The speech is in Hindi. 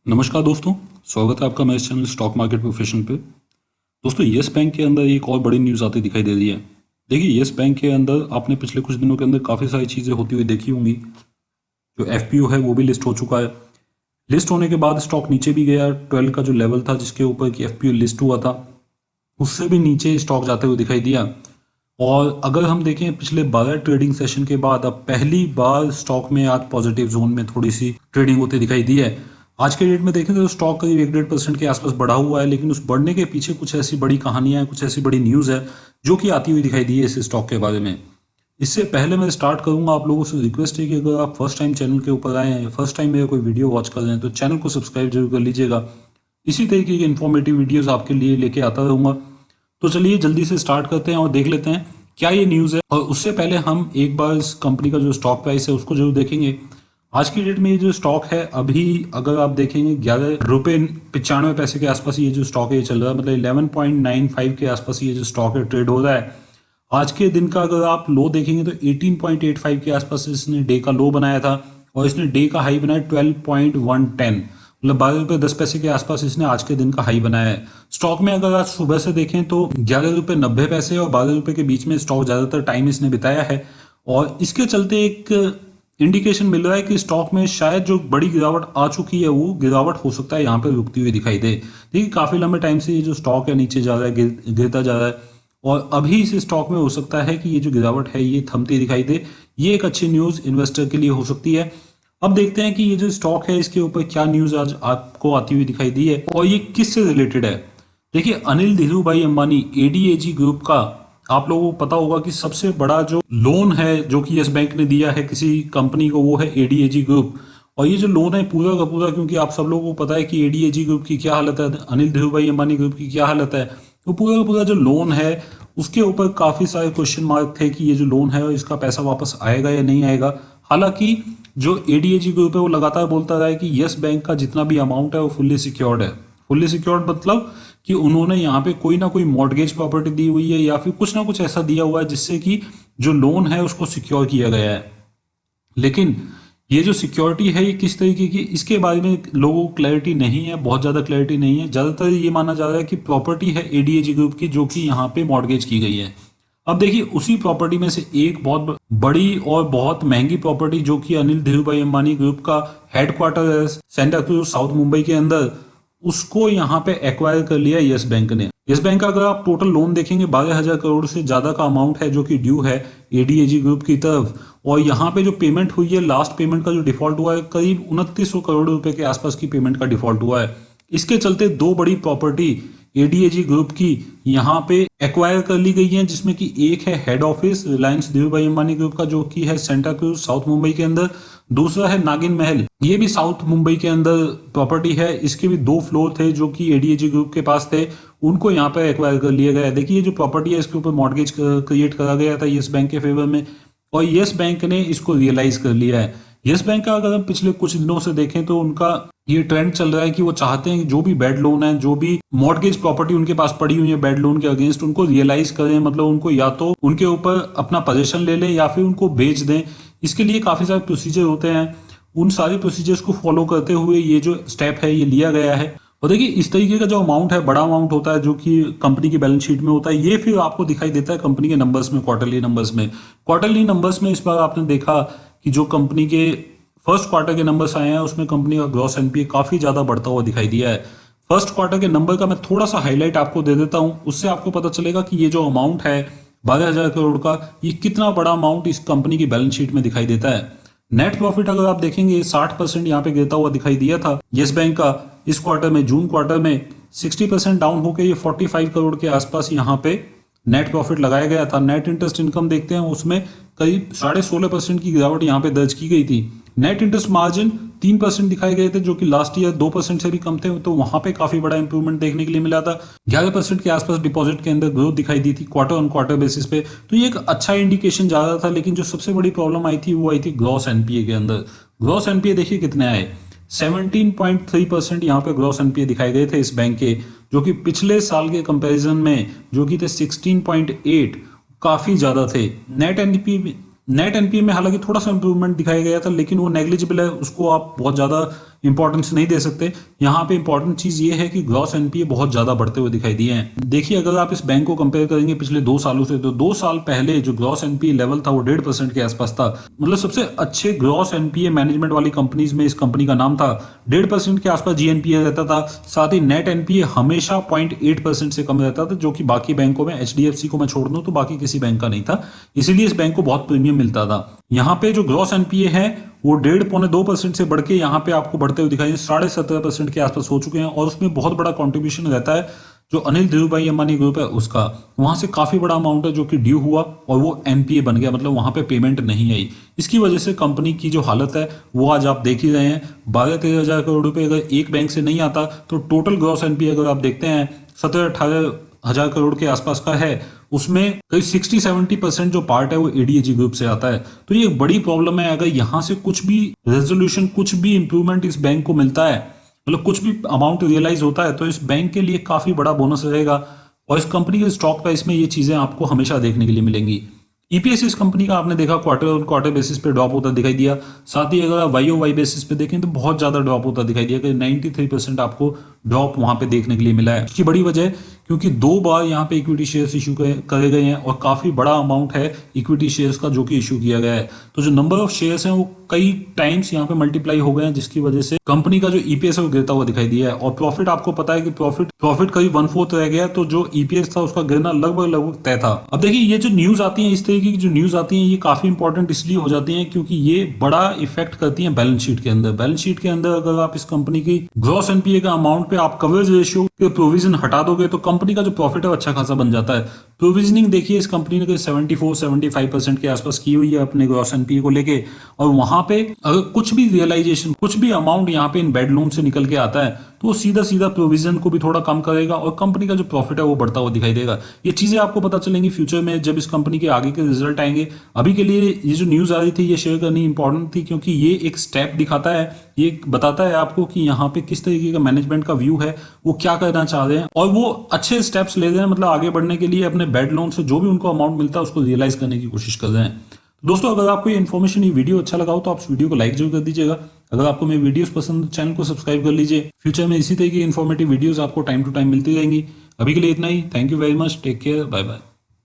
नमस्कार दोस्तों, स्वागत है आपका मेरे चैनल स्टॉक मार्केट प्रोफेशन पे। दोस्तों, येस बैंक के अंदर एक और बड़ी न्यूज़ आती दिखाई दे रही है। देखिए, येस बैंक के अंदर आपने पिछले कुछ दिनों के अंदर काफ़ी सारी चीज़ें होती हुई देखी होंगी। जो एफपीओ है वो भी लिस्ट हो चुका है। लिस्ट होने के बाद स्टॉक नीचे भी गया। 12 का जो लेवल था जिसके ऊपर कि एफपीओ लिस्ट हुआ था, उससे भी नीचे स्टॉक जाते हुए दिखाई दिया। और अगर हम देखें पिछले 12 ट्रेडिंग सेशन के बाद अब पहली बार स्टॉक में आज पॉजिटिव जोन में थोड़ी सी ट्रेडिंग होती दिखाई दी है। आज के डेट में देखें तो स्टॉक करीब 1-1.5% के आसपास बढ़ा हुआ है, लेकिन उस बढ़ने के पीछे कुछ ऐसी बड़ी कहानियां हैं, कुछ ऐसी बड़ी न्यूज़ है जो कि आती हुई दिखाई दी है इस स्टॉक के बारे में। इससे पहले मैं स्टार्ट करूंगा, आप लोगों से रिक्वेस्ट है कि अगर आप फर्स्ट टाइम चैनल के ऊपर आए हैं, फर्स्ट टाइम मेरा कोई वीडियो वॉच कर रहे हैं, तो चैनल को सब्सक्राइब जरूर कर लीजिएगा। इसी तरीके की इन्फॉर्मेटिव वीडियोज़ आपके लिए लेके आता रहूँगा। तो चलिए जल्दी से स्टार्ट करते हैं और देख लेते हैं क्या ये न्यूज़ है। और उससे पहले हम एक बार इस कंपनी का जो स्टॉक प्राइस है उसको जरूर देखेंगे। आज की डेट में ये जो स्टॉक है, अभी अगर आप देखेंगे 11 रुपये 95 पैसे के आसपास ये जो स्टॉक है ये चल रहा है, मतलब 11.95 के आसपास ये जो स्टॉक है ट्रेड हो रहा है। आज के दिन का अगर आप लो देखेंगे तो 18.85 के आसपास इसने डे का लो बनाया था और इसने डे का हाई बनाया 12.110, मतलब 12 रुपये 10 पैसे के आसपास इसने आज के दिन का हाई बनाया है। स्टॉक में अगर आज सुबह से देखें तो 11 रुपये 90 पैसे और 12 रुपये के बीच में स्टॉक ज़्यादातर टाइम इसने बिताया है। और इसके चलते एक इंडिकेशन मिल रहा है कि स्टॉक में शायद जो बड़ी गिरावट आ चुकी है वो गिरावट हो सकता है यहाँ पे रुकती हुई दिखाई दे। देखिए, काफ़ी लंबे टाइम से ये जो स्टॉक है नीचे जा रहा है, गिरता जा रहा है, और अभी इस स्टॉक में हो सकता है कि ये जो गिरावट है ये थमती दिखाई दे। ये एक अच्छी न्यूज़ इन्वेस्टर के लिए हो सकती है। अब देखते हैं कि ये जो स्टॉक है इसके ऊपर क्या न्यूज़ आज आपको आती हुई दिखाई दी है और ये किससे रिलेटेड है। देखिए, अनिल धीरूभाई अंबानी एडीएजी ग्रुप का आप लोगों को पता होगा कि सबसे बड़ा जो लोन है जो कि यस बैंक ने दिया है किसी कंपनी को, वो है एडीएजी ग्रुप। और ये जो लोन है पूरा का पूरा, क्योंकि आप सब लोगों को पता है कि एडीएजी ग्रुप की क्या हालत है, अनिल धीरूभाई अंबानी ग्रुप की क्या हालत है, तो पूरा का पूरा जो लोन है उसके ऊपर काफ़ी सारे क्वेश्चन मार्क थे कि ये जो लोन है इसका पैसा वापस आएगा या नहीं आएगा। हालांकि जो एडीएजी ग्रुप है वो लगातार बोलता रहा है कि यस बैंक का जितना भी अमाउंट है वो फुल्ली सिक्योर्ड है। फुल्ली सिक्योर्ड मतलब कि उन्होंने यहाँ पे कोई ना कोई मॉर्गेज प्रॉपर्टी दी हुई है या फिर कुछ ना कुछ ऐसा दिया हुआ है जिससे कि जो लोन है उसको सिक्योर किया गया है। लेकिन ये जो सिक्योरिटी है ये किस तरीके की, इसके बारे में लोगों को क्लैरिटी नहीं है, बहुत ज़्यादा क्लैरिटी नहीं है। ज़्यादातर ये माना जा रहा है कि प्रॉपर्टी है एडीएजी ग्रुप की जो कि यहाँ पे मॉर्गेज की गई है। अब देखिए, उसी प्रॉपर्टी में से एक बहुत बड़ी और बहुत महंगी प्रॉपर्टी जो कि अनिल धीरूभाई अंबानी ग्रुप का हेडक्वार्टर है सेंटा क्रूज साउथ मुंबई के अंदर, उसको यहाँ पे एक्वायर कर लिया यस बैंक ने। यस बैंक का अगर आप टोटल लोन देखेंगे 12,000 करोड़ से ज्यादा का अमाउंट है जो कि ड्यू है एडीएजी ग्रुप की तरफ। और यहाँ पे जो पेमेंट हुई है, लास्ट पेमेंट का जो डिफॉल्ट हुआ है, करीब 2900 करोड़ रुपए के आसपास की पेमेंट का डिफॉल्ट हुआ है। इसके चलते दो बड़ी प्रॉपर्टी एडीएजी ग्रुप की यहाँ पे एक्वायर कर ली गई है, जिसमें कि एक है head office Reliance Dhirubhai Ambani group का जो कि है सेंटा क्रूज साउथ मुंबई के अंदर, दूसरा है नागिन महल, ये भी साउथ मुंबई के अंदर प्रॉपर्टी है। इसके भी 2 फ्लोर थे जो कि एडीएजी ग्रुप के पास थे, उनको यहाँ पे एक्वायर कर लिया गया है। देखिए, जो प्रॉपर्टी है इसके ऊपर मॉर्गेज क्रिएट करा गया था यस बैंक के फेवर में और यस बैंक ने इसको रियलाइज कर लिया है। यस बैंक का अगर हम पिछले कुछ दिनों से देखें तो उनका ये ट्रेंड चल रहा है कि वो चाहते हैं कि जो भी बैड लोन है, जो भी मॉर्गेज प्रॉपर्टी उनके पास पड़ी हुई है बैड लोन के अगेंस्ट, उनको रियलाइज करें, मतलब उनको या तो उनके ऊपर अपना पोजीशन ले लें या फिर उनको बेच दें। इसके लिए काफी सारे प्रोसीजर होते हैं, उन सारी प्रोसीजर्स को फॉलो करते हुए ये जो स्टेप है ये लिया गया है। और देखिए, इस तरीके का जो अमाउंट है, बड़ा अमाउंट होता है जो कि कंपनी की बैलेंस शीट में होता है, ये फिर आपको दिखाई देता है कंपनी के नंबर्स में, क्वार्टरली नंबर्स में। क्वार्टरली नंबर्स में इस बार आपने देखा कि जो कंपनी के फर्स्ट क्वार्टर के नंबर्स आए हैं उसमें कंपनी का ग्रॉस एनपीए काफी ज्यादा बढ़ता हुआ दिखाई दिया है। फर्स्ट क्वार्टर के नंबर का मैं थोड़ा सा हाईलाइट आपको दे देता हूं, उससे आपको पता चलेगा कि ये जो अमाउंट है 12,000 करोड़ का, ये कितना बड़ा अमाउंट इस कंपनी की बैलेंस शीट में दिखाई देता है। नेट प्रॉफिट अगर आप देखेंगे 60% यहाँ पे गिरता हुआ दिखाई दिया था यस बैंक का इस क्वार्टर में। जून क्वार्टर में 60% डाउन होकर ये 45 करोड़ के आसपास यहाँ पे नेट प्रॉफिट लगाया गया था। नेट इंटरेस्ट इनकम देखते हैं, उसमें करीब 16.5% की गिरावट यहाँ पे दर्ज की गई थी। नेट इंटरेस्ट मार्जिन 3% दिखाए गए थे जो कि लास्ट ईयर 2% से भी कम थे, तो वहां पे काफी बड़ा इंप्रूवमेंट देखने के लिए मिला था। 11% के आसपास डिपॉजिट के अंदर ग्रोथ दिखाई दी थी क्वार्टर ऑन क्वार्टर बेसिस पे, तो ये एक अच्छा इंडिकेशन जा रहा था। लेकिन जो सबसे बड़ी प्रॉब्लम आई थी वो आई थी ग्रॉस एनपीए के अंदर। ग्रॉस एनपीए देखिए कितने आए, 17.3% यहाँ पे ग्रॉस एनपीए दिखाए गए थे इस बैंक के, जो कि पिछले साल के कंपैरिजन में जो कि थे 16.8 काफी ज्यादा थे। नेट एनपीए नेट एनपीए में हालांकि थोड़ा सा इंप्रूवमेंट दिखाया गया था, लेकिन वो नेग्लिजिबल है, उसको आप बहुत ज़्यादा इंपॉर्टेंस नहीं दे सकते। यहाँ पे इंपॉर्टेंट चीज़ ये है कि ग्रॉस एनपीए बहुत ज़्यादा बढ़ते हुए दिखाई दिए हैं। देखिए अगर आप इस बैंक को कंपेयर करेंगे पिछले 2 सालों से, तो 2 साल पहले जो ग्रॉस एनपीए लेवल था वो 1.5% के आसपास था। मतलब सबसे अच्छे ग्रॉस एनपीए मैनेजमेंट वाली कंपनीज में इस कंपनी का नाम था। 1.5% के आसपास जीएनपीए रहता था। साथ ही नेट एनपीए हमेशा 0.8% से कम रहता था, जो कि बाकी बैंकों में, एचडीएफसी को मैं छोड़ दूं तो बाकी किसी बैंक का नहीं था। इसीलिए इस बैंक को बहुत प्रीमियम मिलता था। यहाँ पे जो ग्रॉस एनपीए है वो 1.5-2% से बढ़ के यहाँ पे आपको बढ़ते हुए दिखाई 17.5% के आसपास हो चुके हैं। और उसमें बहुत बड़ा कंट्रीब्यूशन रहता है जो अनिल धीरूभाई अंबानी ग्रुप है उसका। वहां से काफी बड़ा अमाउंट है जो कि ड्यू हुआ और वो एनपीए बन गया, मतलब वहां पे पेमेंट नहीं आई। इसकी वजह से कंपनी की जो हालत है वो आज आप देख ही रहे हैं। 12-13 हजार करोड़ रुपए अगर एक बैंक से नहीं आता तो टोटल ग्रॉस एनपीए अगर आप देखते हैं 17-18 हजार करोड़ के आसपास का है, उसमें करीब 60-70% जो पार्ट है वो एडीएजी ग्रुप से आता है। तो ये एक बड़ी प्रॉब्लम है। अगर यहाँ से कुछ भी रेजोल्यूशन, कुछ भी इंप्रूवमेंट इस बैंक को मिलता है, मतलब कुछ भी अमाउंट रियलाइज होता है, तो इस बैंक के लिए काफी बड़ा बोनस रहेगा। और इस कंपनी के स्टॉक प्राइस में ये चीजें आपको हमेशा देखने के लिए मिलेंगी। ईपीएस इस कंपनी का आपने देखा क्वार्टर ऑन क्वार्टर बेसिस पे ड्रॉप होता दिखाई दिया। साथ ही अगर आप वाई ओ वाई बेसिस पे देखें तो बहुत ज्यादा ड्रॉप होता दिखाई दिया कि 93% आपको ड्रॉप वहां पे देखने के लिए मिला है। इसकी बड़ी वजह क्योंकि 2 बार यहाँ पे इक्विटी शेयर्स इशू करे गए हैं और काफी बड़ा अमाउंट है इक्विटी शेयर्स का जो कि इशू किया गया है। तो जो नंबर ऑफ शेयर्स हैं वो कई टाइम्स यहाँ पे मल्टीप्लाई हो गए हैं, जिसकी वजह से कंपनी का जो ईपीएस है वो गिरता हुआ दिखाई दिया है। और प्रॉफिट आपको पता है कि प्रॉफिट करीब 1/4 रह गया, तो जो ईपीएस था उसका गिरना लगभग तय था। अब देखिए ये जो न्यूज आती है, इस तरीके की जो न्यूज आती है, ये काफी इंपॉर्टेंट इसलिए हो जाती है क्योंकि ये बड़ा इफेक्ट करती है बैलेंस शीट के अंदर। बैलेंस शीट के अंदर अगर आप इस कंपनी की ग्रॉस एनपीए का अमाउंट पे आप कवरेज रेशियो के प्रोविजन हटा दोगे तो कंपनी का जो प्रॉफिट है अच्छा खासा बन जाता है। प्रोविजनिंग देखिए इस कंपनी ने 74-75% के आसपास की हुई है अपने ग्रॉस एनपीए को लेके। और वहां पे अगर कुछ भी रियलाइजेशन, कुछ भी अमाउंट यहाँ पे इन बेड लोन से निकल के आता है तो वो सीधा सीधा प्रोविजन को भी थोड़ा कम करेगा और कंपनी का जो प्रॉफिट है वो बढ़ता हुआ दिखाई देगा। ये चीजें आपको पता चलेंगी फ्यूचर में जब इस कंपनी के आगे के रिजल्ट आएंगे। अभी के लिए ये जो न्यूज आ रही थी ये शेयर करनी इंपॉर्टेंट थी क्योंकि ये एक स्टेप दिखाता है, ये बताता है आपको कि यहाँ पे किस तरीके का मैनेजमेंट का व्यू है, वो क्या करना चाह रहे हैं और वो अच्छे स्टेप्स ले रहे हैं, मतलब आगे बढ़ने के लिए अपने बेड लोन से जो भी उनको अमाउंट मिलता है उसको रियलाइज करने की कोशिश कर रहे हैं। दोस्तों अगर आपको ये इन्फॉर्मेशन, ये वीडियो अच्छा लगा हो तो आप इस वीडियो को लाइक जरूर कर दीजिएगा। अगर आपको मेरी वीडियोस पसंद तो चैनल को सब्सक्राइब कर लीजिए। फ्यूचर में इसी तरह की इन्फॉर्मेटिव वीडियोस आपको टाइम टू टाइम मिलती रहेंगी। अभी के लिए इतना ही। Thank you very much. Take care. Bye bye.